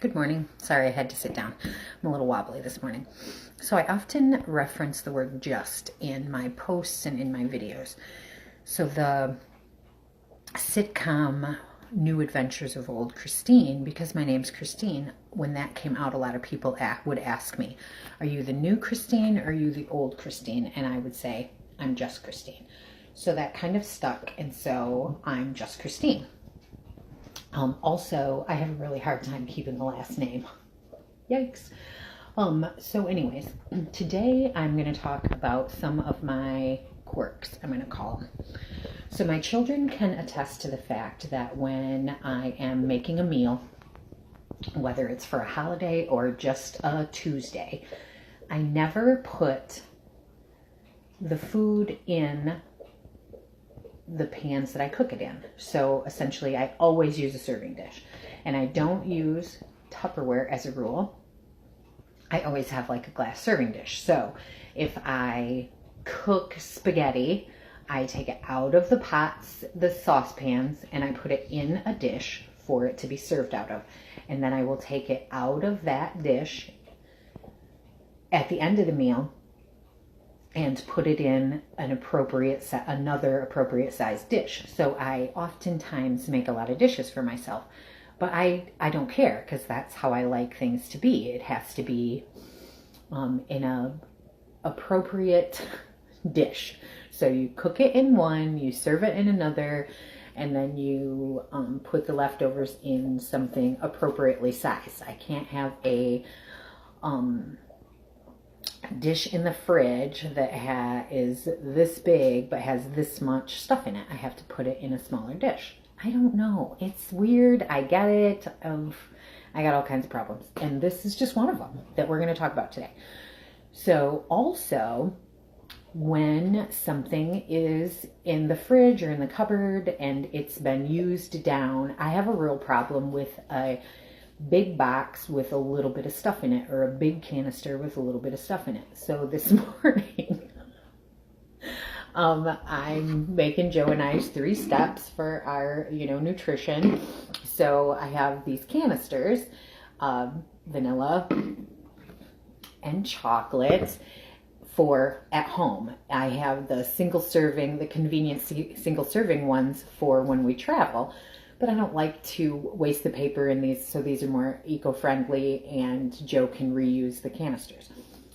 Good morning. Sorry I had to sit down. I'm a little wobbly this morning. So I often reference the word just in my posts and in my videos. So the sitcom New Adventures of Old Christine, because my name's Christine, when that came out, a lot of people would ask me, are you the new Christine or are you the old Christine? And I would say, I'm just Christine. So that kind of stuck, and so I'm just Christine. Also, I have a really hard time keeping the last name. Yikes. So anyways, today I'm going to talk about some of my quirks, I'm going to call them. So my children can attest to the fact that when I am making a meal, whether it's for a holiday or just a Tuesday, I never put the food in the pans that I cook it in. So essentially I always use a serving dish, and I don't use Tupperware as a rule. I always have like a glass serving dish. So if I cook spaghetti, I take it out of the pots, the saucepans, and I put it in a dish for it to be served out of. And then I will take it out of that dish at the end of the meal and put it in another appropriate sized dish. So I oftentimes make a lot of dishes for myself, but I don't care, because that's how I like things to be. It has to be in a appropriate dish. So you cook it in one, you serve it in another, and then you put the leftovers in something appropriately sized. I can't have a dish in the fridge that is this big but has this much stuff in it. I have to put it in a smaller dish. I don't know. It's weird. I get it. I got all kinds of problems. And this is just one of them that we're going to talk about today. So also, when something is in the fridge or in the cupboard and it's been used down, I have a real problem with a big box with a little bit of stuff in it, or a big canister with a little bit of stuff in it. So this morning, I'm making Joe and I's 3 steps for our, nutrition. So I have these canisters, vanilla and chocolate for at home. I have the the convenient single serving ones for when we travel. But I don't like to waste the paper in these, so these are more eco-friendly and Joe can reuse the canisters.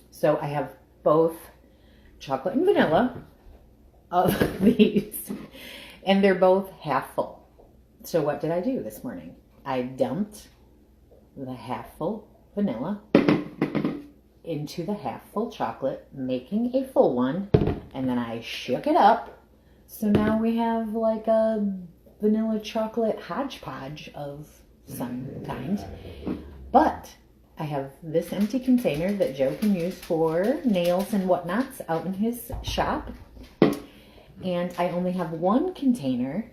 So I have both chocolate and vanilla of these, and they're both half full. So what did I do this morning? I dumped the half full vanilla into the half full chocolate, making a full one, and then I shook it up. So now we have like a vanilla chocolate hodgepodge of some kind. But I have this empty container that Joe can use for nails and whatnots out in his shop. And I only have one container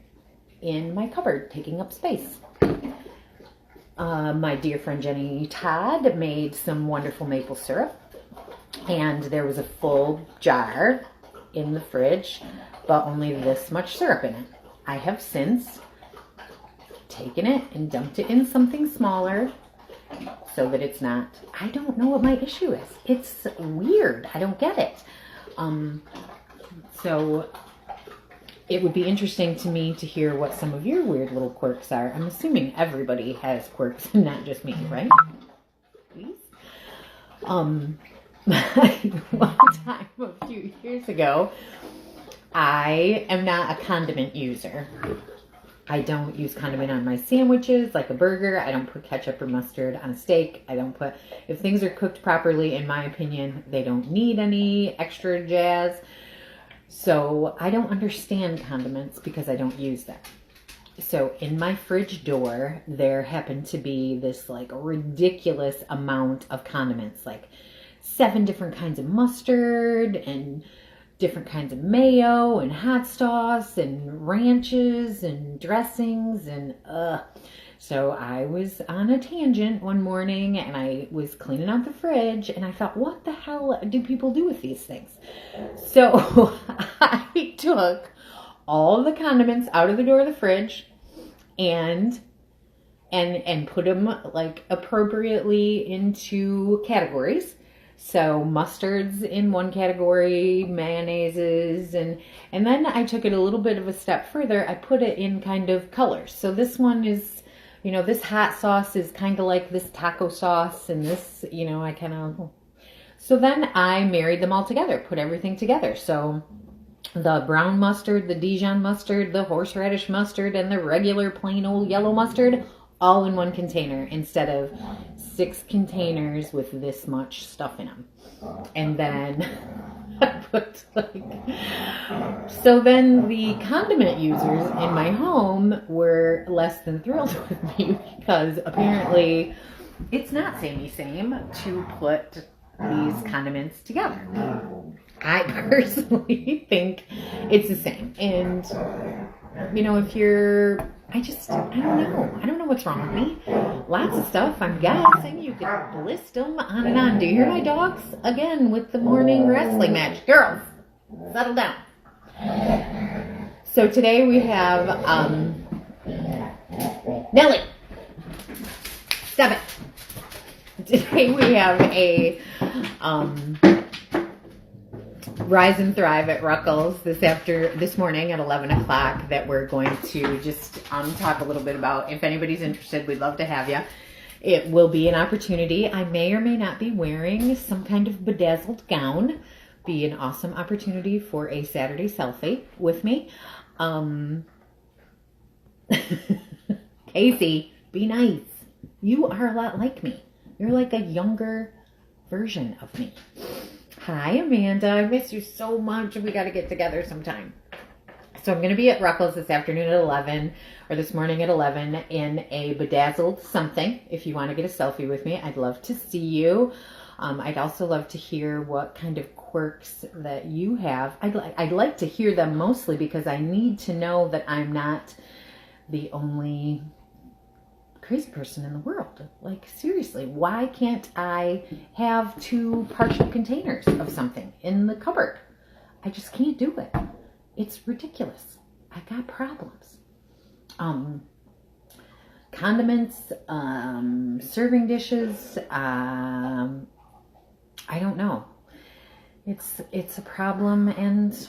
in my cupboard taking up space. My dear friend Jenny Todd made some wonderful maple syrup, and there was a full jar in the fridge, but only this much syrup in it. I have since taken it and dumped it in something smaller so that it's not, I don't know what my issue is. It's weird. I don't get it. So it would be interesting to me to hear what some of your weird little quirks are. I'm assuming everybody has quirks and not just me, right? Please. One time a few years ago, I am not a condiment user. I don't use condiment on my sandwiches like a burger. I don't put ketchup or mustard on a steak. If things are cooked properly, in my opinion, they don't need any extra jazz. So I don't understand condiments because I don't use them. So in my fridge door, there happened to be this like ridiculous amount of condiments, like 7 different kinds of mustard and different kinds of mayo and hot sauce and ranches and dressings and So I was on a tangent one morning and I was cleaning out the fridge and I thought, what the hell do people do with these things? So I took all the condiments out of the door of the fridge and and put them like appropriately into categories. So mustards in one category, mayonnaises, and then I took it a little bit of a step further. I put it in kind of colors. So this one is, this hot sauce is kind of like this taco sauce, and this, I kind of. So then I married them all together, put everything together. So the brown mustard, the Dijon mustard, the horseradish mustard, and the regular plain old yellow mustard, all in one container instead of 6 containers with this much stuff in them. And then I put so then the condiment users in my home were less than thrilled with me because apparently it's not samey same to put these condiments together. I personally think it's the same. And, if you're, I don't know what's wrong with me. Lots of stuff, I'm guessing you could list them on and on. Do you hear my dogs? Again, with the morning wrestling match. Girls, settle down. So today we have, Nelly, stop it. Today we have a, Rise and Thrive at Ruckles this morning at 11 o'clock that we're going to just talk a little bit about. If anybody's interested, we'd love to have you. It will be an opportunity. I may or may not be wearing some kind of bedazzled gown. Be an awesome opportunity for a Saturday selfie with me. Casey, be nice. You are a lot like me. You're like a younger version of me. Hi, Amanda. I miss you so much. We got to get together sometime. So I'm going to be at Ruckles this afternoon at 11, or this morning at 11, in a bedazzled something. If you want to get a selfie with me, I'd love to see you. I'd also love to hear what kind of quirks that you have. I'd like to hear them mostly because I need to know that I'm not the only crazy person in the world. Like, seriously, why can't I have 2 partial containers of something in the cupboard? I just can't do it. It's ridiculous. I got problems. Condiments, serving dishes, I don't know. It's a problem, and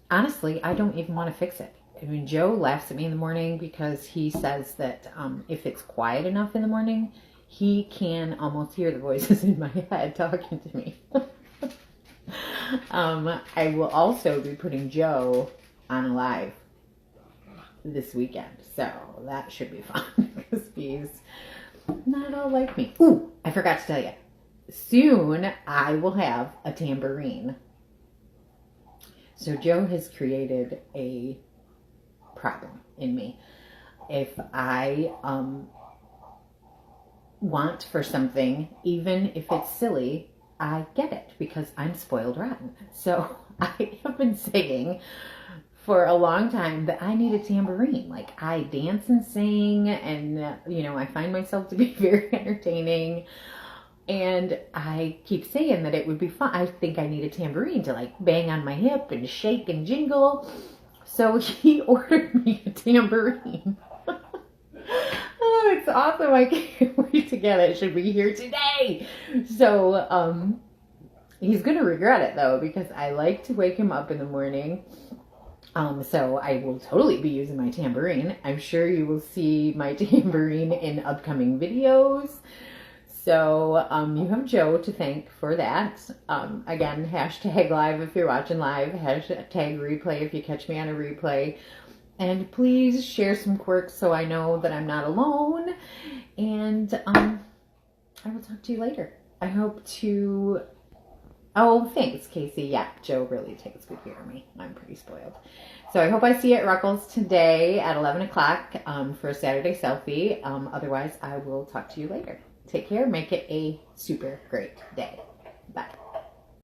honestly, I don't even want to fix it. I mean, Joe laughs at me in the morning because he says that if it's quiet enough in the morning, he can almost hear the voices in my head talking to me. I will also be putting Joe on a live this weekend, so that should be fun because he's not all like me. Ooh, I forgot to tell you. Soon I will have a tambourine. So Joe has created a problem in me. If I want for something, even if it's silly, I get it because I'm spoiled rotten. So I have been saying for a long time that I need a tambourine. Like, I dance and sing, and I find myself to be very entertaining. And I keep saying that it would be fun. I think I need a tambourine to like bang on my hip and shake and jingle. So he ordered me a tambourine. Oh, it's awesome. I can't wait to get it. It should be here today. So he's going to regret it though, because I like to wake him up in the morning. So I will totally be using my tambourine. I'm sure you will see my tambourine in upcoming videos. So you have Joe to thank for that. Again, hashtag live if you're watching live, hashtag replay if you catch me on a replay. And please share some quirks so I know that I'm not alone. And I will talk to you later. I hope to... Oh, thanks, Casey. Yeah, Joe really takes good care of me. I'm pretty spoiled. So I hope I see you at Ruckles today at 11 o'clock for a Saturday selfie. Otherwise, I will talk to you later. Take care. Make it a super great day. Bye.